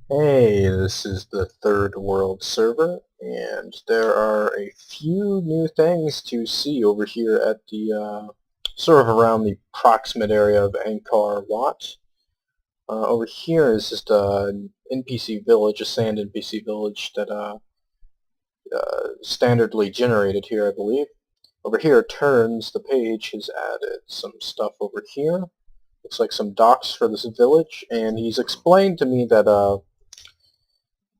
Hey, this is the Third World server, and there are a few new things to see over here at the sort of around the proximate area of Angkor Wat. Over here is just an NPC village, a sand NPC village that standardly generated here, I believe. Over here, turns the page has added some stuff over here. Looks like some docks for this village, and he's explained to me that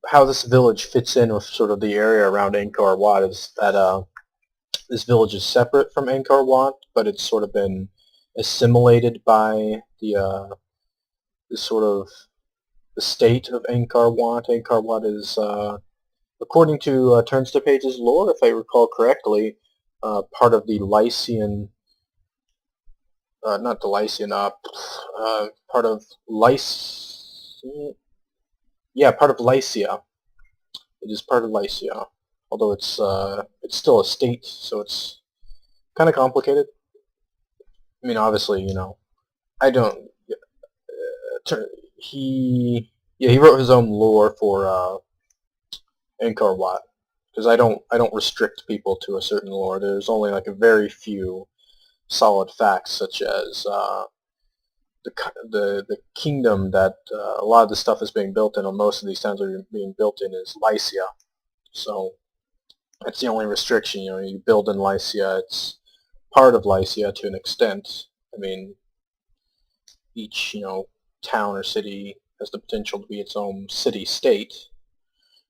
how this village fits in with sort of the area around Angkor Wat is that this village is separate from Angkor Wat, but it's sort of been assimilated by the sort of the state of Angkor Wat. Angkor Wat is, according to Turns to Pages lore, if I recall correctly, part of the Lycian, not the Lycian, part of yeah, part of Lycia. It is part of Lycia, although it's still a state, so it's kind of complicated. I mean, obviously, I don't. He yeah, he wrote his own lore for Angkor Wat because I don't restrict people to a certain lore. There's only like a very few solid facts, such as the kingdom that a lot of the stuff is being built in, or most of these towns are being built in, is Lycia. So that's the only restriction. You build in Lycia. It's part of Lycia to an extent. I mean, each town or city has the potential to be its own city-state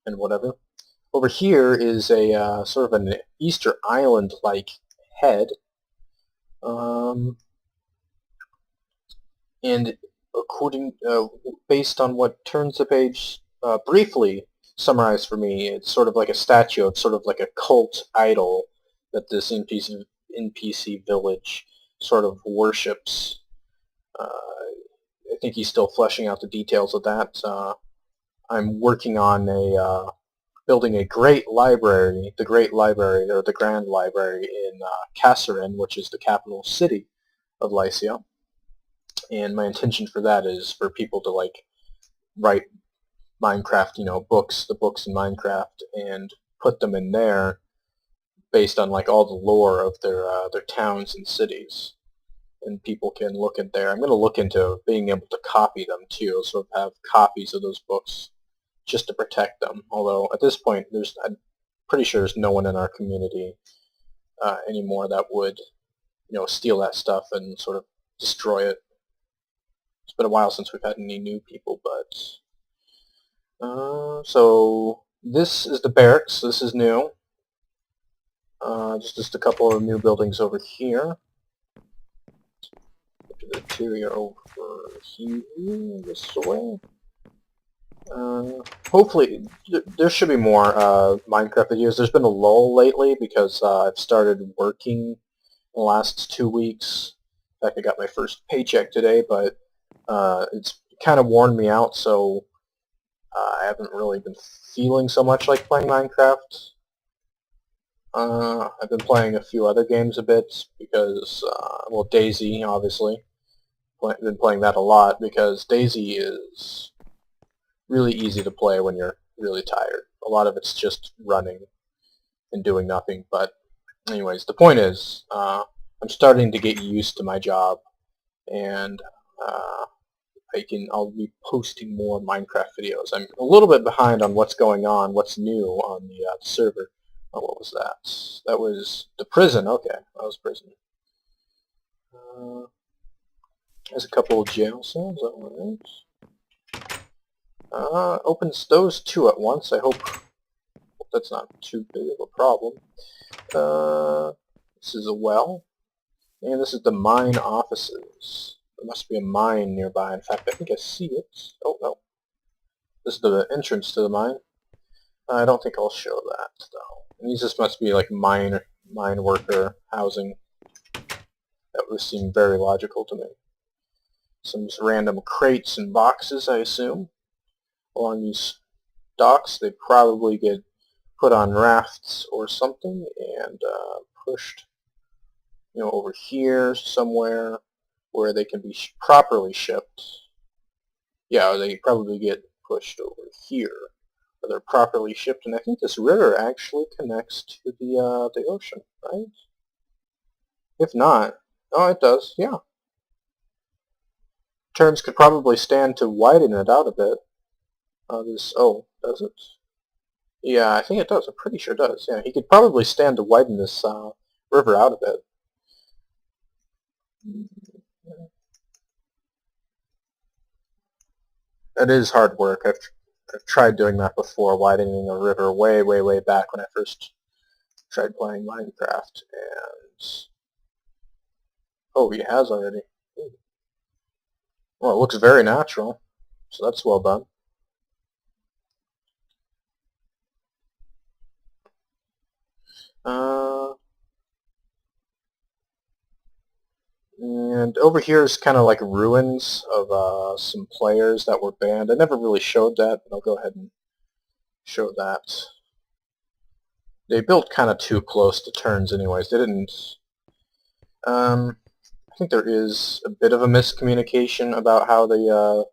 and whatever. Over here is a sort of an Easter Island-like head, um, and based on what Turns the Page briefly summarized for me, it's sort of like a statue. It's sort of like a cult idol that this NPC village sort of worships. I think he's still fleshing out the details of that. I'm working on building a great library, the Great Library, or the Grand Library in Kasserine, which is the capital city of Lycia. And my intention for that is for people to write Minecraft, books, the books in Minecraft, and put them in there based on all the lore of their towns and cities. And people can look at there. I'm going to look into being able to copy them too, so have copies of those books just to protect them. Although at this point, I'm pretty sure there's no one in our community anymore that would, steal that stuff and sort of destroy it. It's been a while since we've had any new people, but so this is the barracks. This is new. Just a couple of new buildings over here. The interior over here, this way. Hopefully, there should be more Minecraft videos. There's been a lull lately because I've started working in the last 2 weeks. In fact, I got my first paycheck today, but it's kind of worn me out, so I haven't really been feeling so much like playing Minecraft. I've been playing a few other games a bit because, well, Daisy, obviously. Been playing that a lot because Daisy is really easy to play when you're really tired. A lot of it's just running and doing nothing. But anyways, the point is, I'm starting to get used to my job, and I'll be posting more Minecraft videos. I'm a little bit behind on what's going on, what's new on the server. Oh, what was that? That was the prison. Okay, that was prison. There's a couple of jail cells. All right. Opens those two at once. I hope that's not too big of a problem. This is a well, and this is the mine offices. There must be a mine nearby. In fact, I think I see it. Oh, no. This is the entrance to the mine. I don't think I'll show that, though. And these just must be like mine worker housing. That would seem very logical to me. Some random crates and boxes, I assume. Along these docks, they probably get put on rafts or something and pushed, over here somewhere where they can be properly shipped. Yeah, they probably get pushed over here, where they're properly shipped. And I think this river actually connects to the ocean, right? If not, oh, it does, yeah. Turns could probably stand to widen it out a bit. Does it? Yeah, I think it does. I'm pretty sure it does. Yeah, he could probably stand to widen this river out a bit. It is hard work. I've tried doing that before, widening a river way, way, way back when I first tried playing Minecraft. And oh, he has already. Well, it looks very natural, so that's well done. And over here is kind of like ruins of some players that were banned. I never really showed that, but I'll go ahead and show that. They built kind of too close to turns anyways. They didn't... I think there is a bit of a miscommunication about how the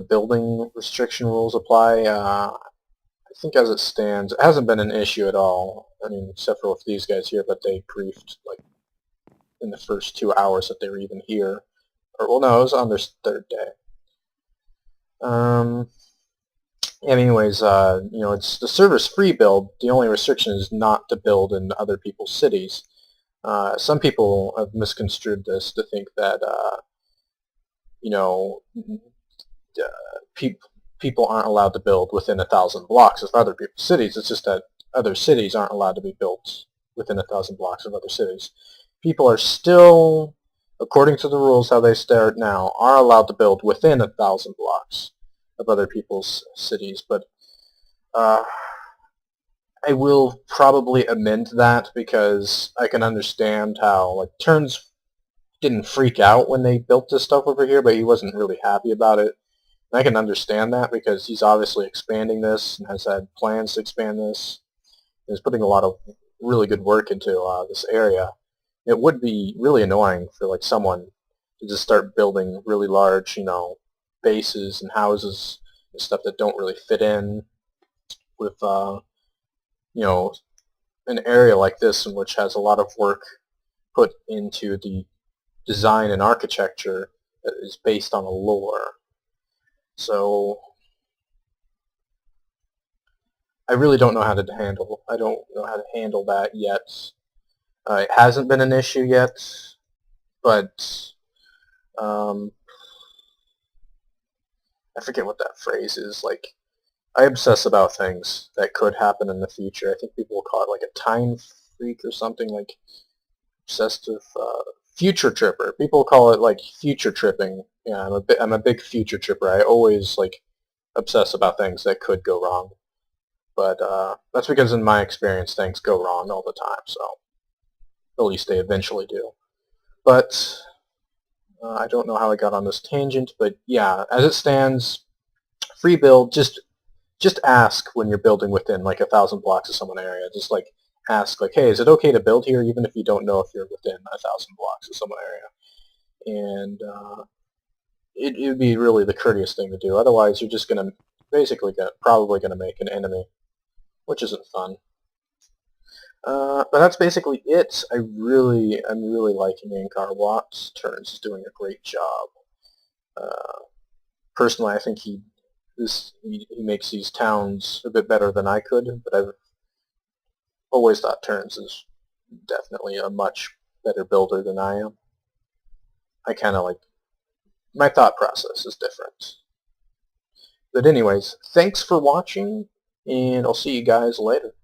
building restriction rules apply. I think as it stands, it hasn't been an issue at all. I mean, except for with these guys here, but they griefed like in the first 2 hours that they were even here. Or, well, no, it was on their third day. Anyways, it's the server's free build. The only restriction is not to build in other people's cities. Some people have misconstrued this to think that, people aren't allowed to build within 1,000 blocks of other people's cities. It's just that other cities aren't allowed to be built within 1,000 blocks of other cities. People are still, according to the rules how they start now, are allowed to build within 1,000 blocks of other people's cities, but I will probably amend that because I can understand how, like, Turns didn't freak out when they built this stuff over here, but he wasn't really happy about it. And I can understand that because he's obviously expanding this and has had plans to expand this. He's putting a lot of really good work into this area. It would be really annoying for like someone to just start building really large, bases and houses and stuff that don't really fit in with, an area like this, in which has a lot of work put into the design and architecture that is based on a lore. So I really don't know how to handle. I don't know how to handle that yet. It hasn't been an issue yet, but I forget what that phrase is. Like, I obsess about things that could happen in the future. I think people will call it like a time freak or something, like obsessive future tripper. People call it like future tripping. Yeah, I'm a big future tripper. I always like obsess about things that could go wrong. But that's because in my experience things go wrong all the time, so at least they eventually do. But I don't know how I got on this tangent, but yeah, as it stands, free build, just ask when you're building within like 1,000 blocks of someone area. Just like ask, like, hey, is it okay to build here, even if you don't know if you're within 1,000 blocks of someone area? And it would be really the courteous thing to do. Otherwise, you're just gonna probably gonna make an enemy, which isn't fun. But that's basically it. I'm really liking Angkor Wat. Turns is doing a great job. Personally, I think he makes these towns a bit better than I could, but I've always thought Turns is definitely a much better builder than I am. I kind of like, my thought process is different. But anyways, thanks for watching, and I'll see you guys later.